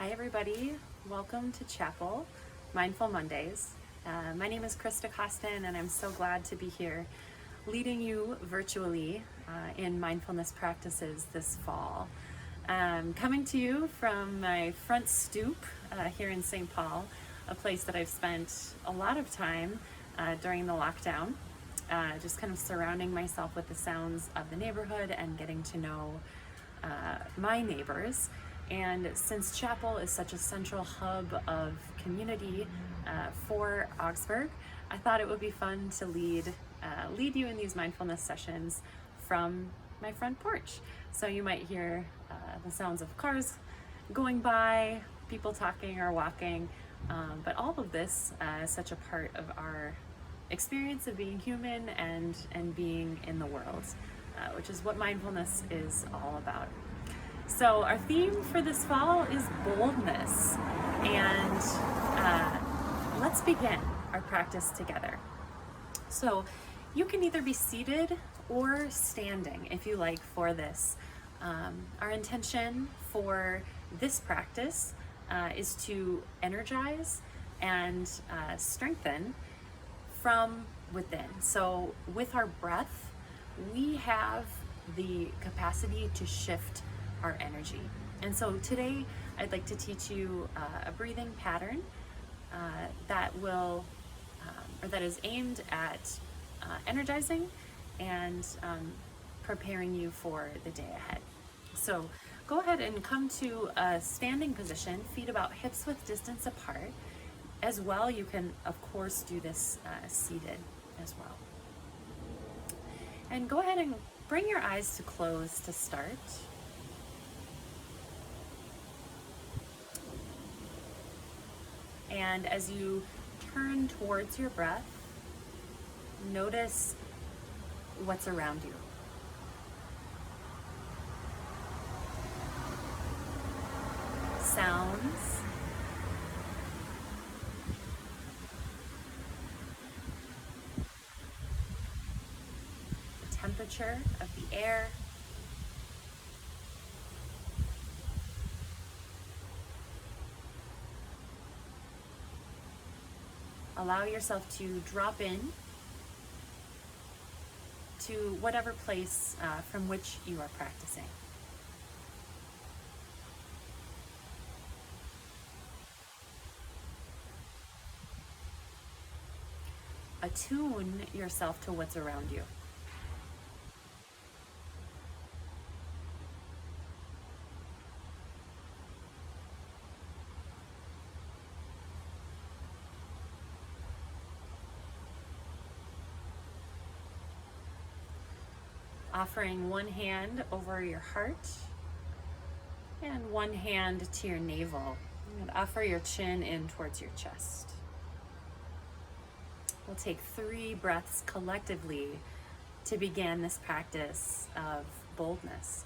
Hi everybody, welcome to Chapel, Mindful Mondays. My name is Krista Costin and I'm so glad to be here leading you virtually in mindfulness practices this fall. Coming to you from my front stoop here in St. Paul, a place that I've spent a lot of time during the lockdown, just kind of surrounding myself with the sounds of the neighborhood and getting to know my neighbors. And since Chapel is such a central hub of community for Augsburg, I thought it would be fun to lead you in these mindfulness sessions from my front porch. So you might hear the sounds of cars going by, people talking or walking, but all of this is such a part of our experience of being human and being in the world, which is what mindfulness is all about. So our theme for this fall is boldness, and let's begin our practice together. So you can either be seated or standing if you like for this. Our intention for this practice is to energize and strengthen from within. So with our breath, we have the capacity to shift our energy. And so today I'd like to teach you a breathing pattern that will, or that is aimed at energizing and preparing you for the day ahead. So go ahead and come to a standing position, feet about hips width distance apart. As well, you can of course do this seated as well. And go ahead and bring your eyes to close to start. And as you turn towards your breath, notice what's around you. Sounds, the temperature of the air, allow yourself to drop in to whatever place from which you are practicing. Attune yourself to what's around you. Offering one hand over your heart and one hand to your navel. And offer your chin in towards your chest. We'll take 3 breaths collectively to begin this practice of boldness.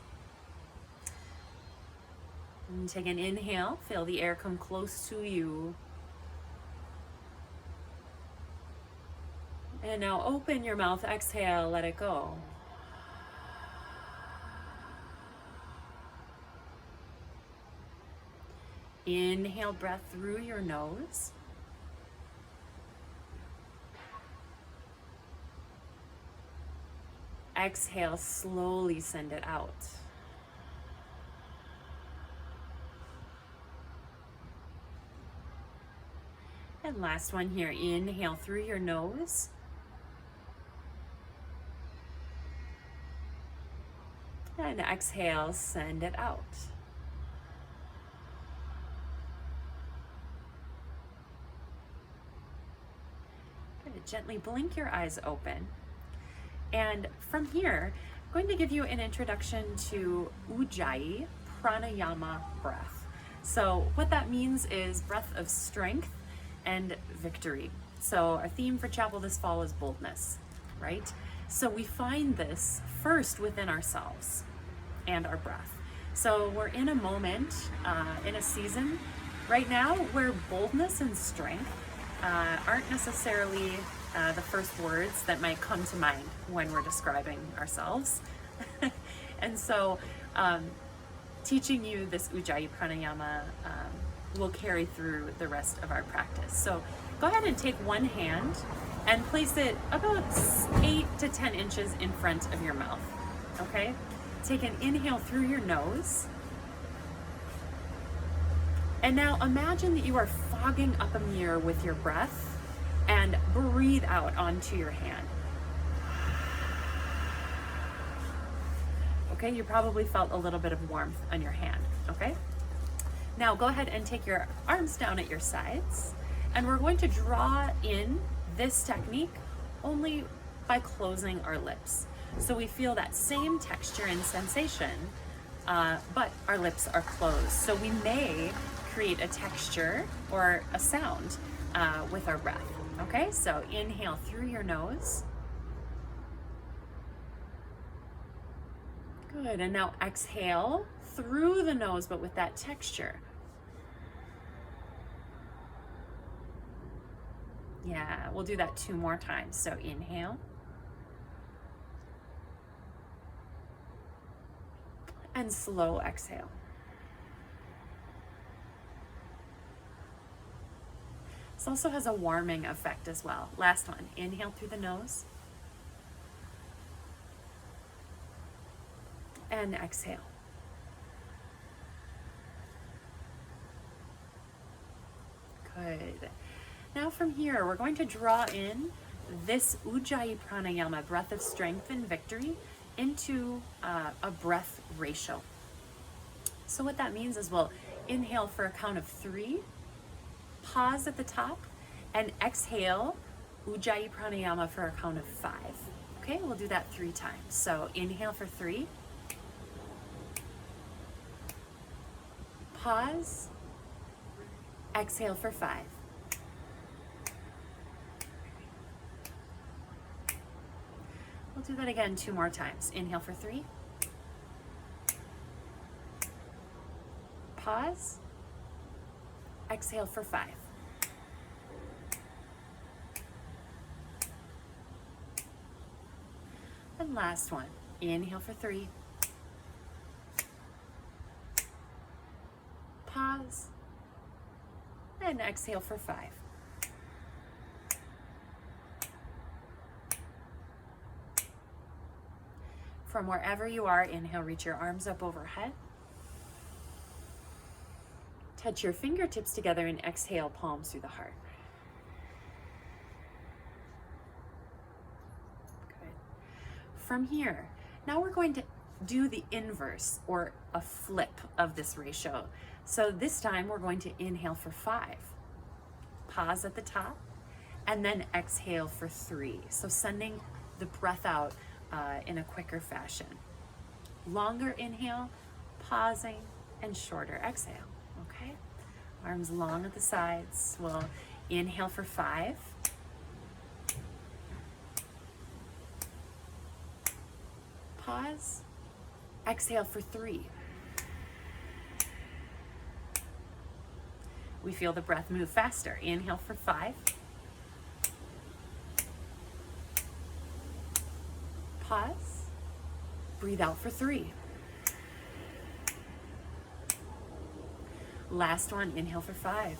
And take an inhale, feel the air come close to you. And now open your mouth, exhale, let it go. Inhale breath through your nose. Exhale, slowly send it out. And last one here, inhale through your nose. And exhale, send it out. Gently blink your eyes open. And from here, I'm going to give you an introduction to Ujjayi pranayama breath. So what that means is breath of strength and victory. So our theme for Chapel this fall is boldness, right? So we find this first within ourselves and our breath. So we're in a moment, in a season right now where boldness and strength aren't necessarily the first words that might come to mind when we're describing ourselves. And so teaching you this Ujjayi pranayama will carry through the rest of our practice. So go ahead and take one hand and place it about 8 to 10 inches in front of your mouth, okay? Take an inhale through your nose. And now imagine that you are fogging up a mirror with your breath, and breathe out onto your hand. Okay, you probably felt a little bit of warmth on your hand, okay? Now go ahead and take your arms down at your sides, and we're going to draw in this technique only by closing our lips. So we feel that same texture and sensation, but our lips are closed. So we may create a texture or a sound with our breath, okay? So inhale through your nose. Good, and now exhale through the nose, but with that texture. Yeah, we'll do that 2 more times. So inhale. And slow exhale. This also has a warming effect as well. Last one, inhale through the nose. And exhale. Good. Now from here, we're going to draw in this Ujjayi Pranayama, breath of strength and victory, into a breath ratio. So what that means is we'll inhale for a count of 3, pause at the top, and exhale Ujjayi Pranayama for a count of 5. Okay, we'll do that 3 times. So inhale for 3, pause, exhale for 5. We'll do that again 2 more times. Inhale for 3, pause, exhale for 5. And last one, inhale for 3, pause, and exhale for 5. From wherever you are, inhale, reach your arms up overhead. Touch your fingertips together and exhale, palms through the heart. Good. From here, now we're going to do the inverse or a flip of this ratio. So this time we're going to inhale for 5, pause at the top, and then exhale for 3. So sending the breath out in a quicker fashion. Longer inhale, pausing, and shorter exhale, okay? Arms long at the sides. We'll inhale for 5, pause, exhale for 3. We feel the breath move faster. Inhale for 5, pause, breathe out for 3. Last one, inhale for 5,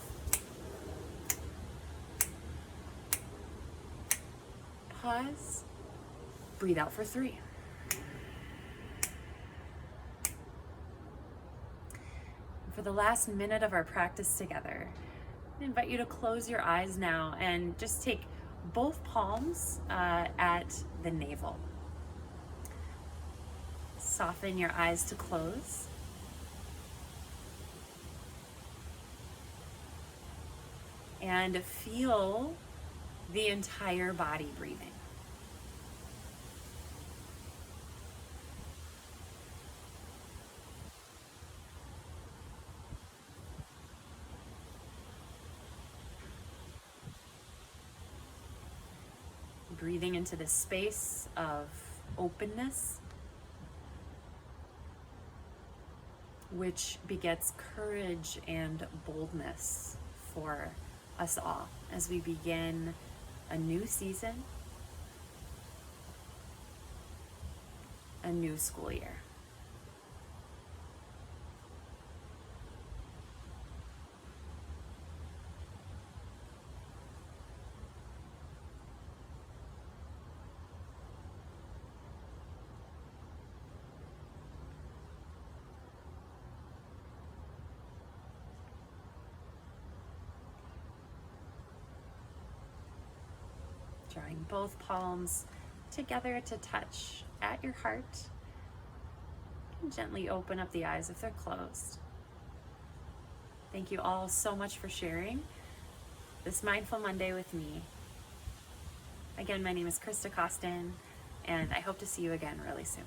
pause, breathe out for 3. For the last minute of our practice together, I invite you to close your eyes now and just take both palms at the navel. Soften your eyes to close. And feel the entire body breathing. Breathing into the space of openness, which begets courage and boldness for us all as we begin a new season, a new school year. drawing both palms together to touch at your heart. And gently open up the eyes if they're closed. Thank you all so much for sharing this Mindful Monday with me. Again, my name is Krista Costin, and I hope to see you again really soon.